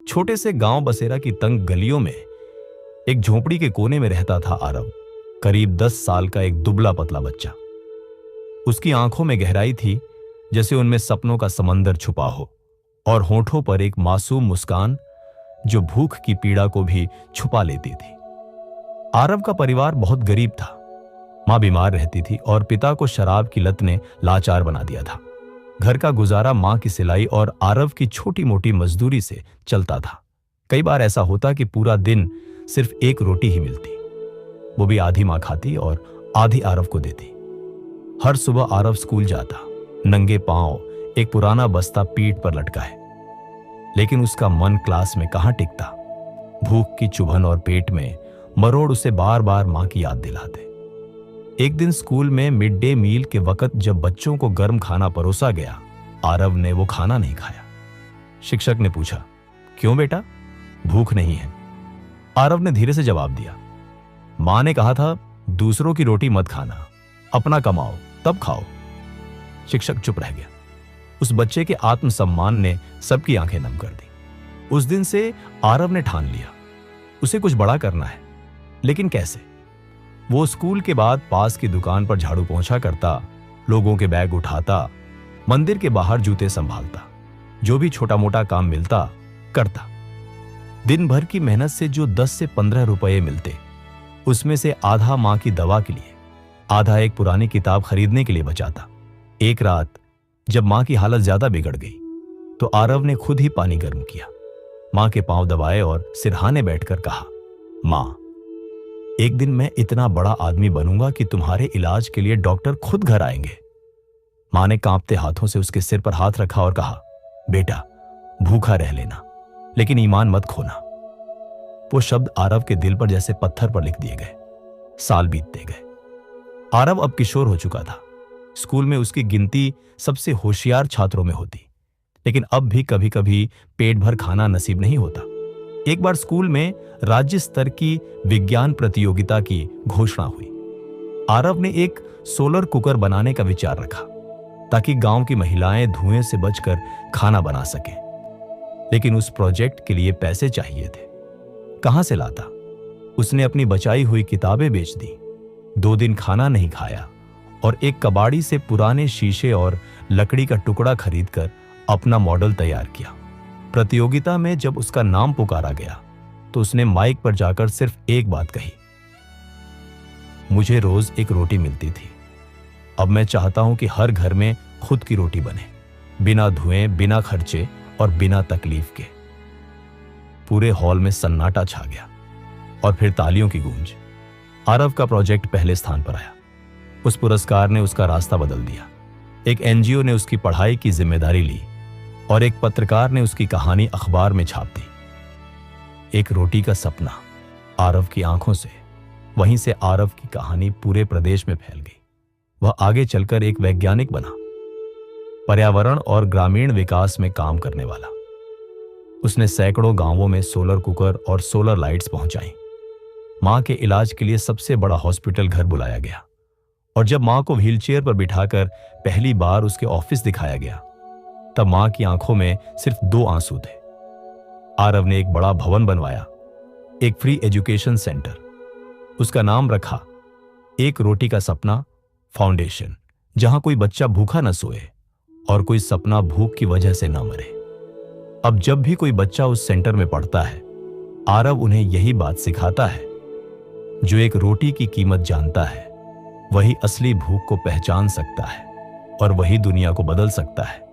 छोटे से गांव बसेरा की तंग गलियों में एक झोपड़ी के कोने में रहता था आरव, करीब 10 साल का एक दुबला पतला बच्चा। उसकी आंखों में गहराई थी, जैसे उनमें सपनों का समंदर छुपा हो, और होठों पर एक मासूम मुस्कान जो भूख की पीड़ा को भी छुपा लेती थी। आरव का परिवार बहुत गरीब था। मां बीमार रहती थी और पिता को शराब की लत ने लाचार बना दिया था। घर का गुजारा मां की सिलाई और आरव की छोटी मोटी मजदूरी से चलता था। कई बार ऐसा होता कि पूरा दिन सिर्फ एक रोटी ही मिलती, वो भी आधी मां खाती और आधी आरव को देती। हर सुबह आरव स्कूल जाता, नंगे पांव, एक पुराना बस्ता पीठ पर लटका है, लेकिन उसका मन क्लास में कहां टिकता। भूख की चुभन और पेट में मरोड़ उसे बार बार मां की याद दिलाते। एक दिन स्कूल में मिड डे मील के वक्त जब बच्चों को गर्म खाना परोसा गया, आरव ने वो खाना नहीं खाया। शिक्षक ने पूछा, क्यों बेटा, भूख नहीं है? आरव ने धीरे से जवाब दिया, मां ने कहा था दूसरों की रोटी मत खाना, अपना कमाओ तब खाओ। शिक्षक चुप रह गया। उस बच्चे के आत्मसम्मान ने सबकी आंखें नम कर दी। उस दिन से आरव ने ठान लिया, उसे कुछ बड़ा करना है, लेकिन कैसे? वो स्कूल के बाद पास की दुकान पर झाड़ू पोंछा करता, लोगों के बैग उठाता, मंदिर के बाहर जूते संभालता, जो भी छोटा मोटा काम मिलता करता। दिन भर की मेहनत से जो 10 से 15 रुपए मिलते, उसमें से आधा मां की दवा के लिए, आधा एक पुरानी किताब खरीदने के लिए बचाता। एक रात जब मां की हालत ज्यादा बिगड़ गई तो आरव ने खुद ही पानी गर्म किया, मां के पांव दबाए और सिरहाने बैठकर कहा, मां, एक दिन मैं इतना बड़ा आदमी बनूंगा कि तुम्हारे इलाज के लिए डॉक्टर खुद घर आएंगे। मां ने कांपते हाथों से उसके सिर पर हाथ रखा और कहा, बेटा, भूखा रह लेना, लेकिन ईमान मत खोना। वो शब्द आरव के दिल पर जैसे पत्थर पर लिख दिए गए। साल बीतते गए। आरव अब किशोर हो चुका था। स्कूल में उसकी गिनती सबसे होशियार छात्रों में होती, लेकिन अब भी कभी कभी पेट भर खाना नसीब नहीं होता। एक बार स्कूल में राज्य स्तर की विज्ञान प्रतियोगिता की घोषणा हुई। आरव ने एक सोलर कुकर बनाने का विचार रखा ताकि गांव की महिलाएं धुएं से बचकर खाना बना सकें, लेकिन उस प्रोजेक्ट के लिए पैसे चाहिए थे। कहां से लाता? उसने अपनी बचाई हुई किताबें बेच दी, 2 दिन खाना नहीं खाया और एक कबाड़ी से पुराने शीशे और लकड़ी का टुकड़ा खरीदकर अपना मॉडल तैयार किया। प्रतियोगिता में जब उसका नाम पुकारा गया तो उसने माइक पर जाकर सिर्फ एक बात कही, मुझे रोज एक रोटी मिलती थी, अब मैं चाहता हूं कि हर घर में खुद की रोटी बने, बिना धुएं, बिना खर्चे और बिना तकलीफ के। पूरे हॉल में सन्नाटा छा गया और फिर तालियों की गूंज। आरव का प्रोजेक्ट पहले स्थान पर आया। उस पुरस्कार ने उसका रास्ता बदल दिया। एक एनजीओ ने उसकी पढ़ाई की जिम्मेदारी ली और एक पत्रकार ने उसकी कहानी अखबार में छाप दी। एक रोटी का सपना आरव की आंखों से, वहीं से आरव की कहानी पूरे प्रदेश में फैल गई। वह आगे चलकर एक वैज्ञानिक बना, पर्यावरण और ग्रामीण विकास में काम करने वाला। उसने सैकड़ों गांवों में सोलर कुकर और सोलर लाइट्स पहुंचाई। मां के इलाज के लिए सबसे बड़ा हॉस्पिटल घर बुलाया गया और जब मां को व्हीलचेयर पर बिठाकर पहली बार उसके ऑफिस दिखाया गया, तब मां की आंखों में सिर्फ 2 आंसू थे। आरव ने एक बड़ा भवन बनवाया, एक फ्री एजुकेशन सेंटर। उसका नाम रखा एक रोटी का सपना फाउंडेशन, जहां कोई बच्चा भूखा न सोए और कोई सपना भूख की वजह से न मरे। अब जब भी कोई बच्चा उस सेंटर में पढ़ता है, आरव उन्हें यही बात सिखाता है, जो एक रोटी की कीमत जानता है वही असली भूख को पहचान सकता है और वही दुनिया को बदल सकता है।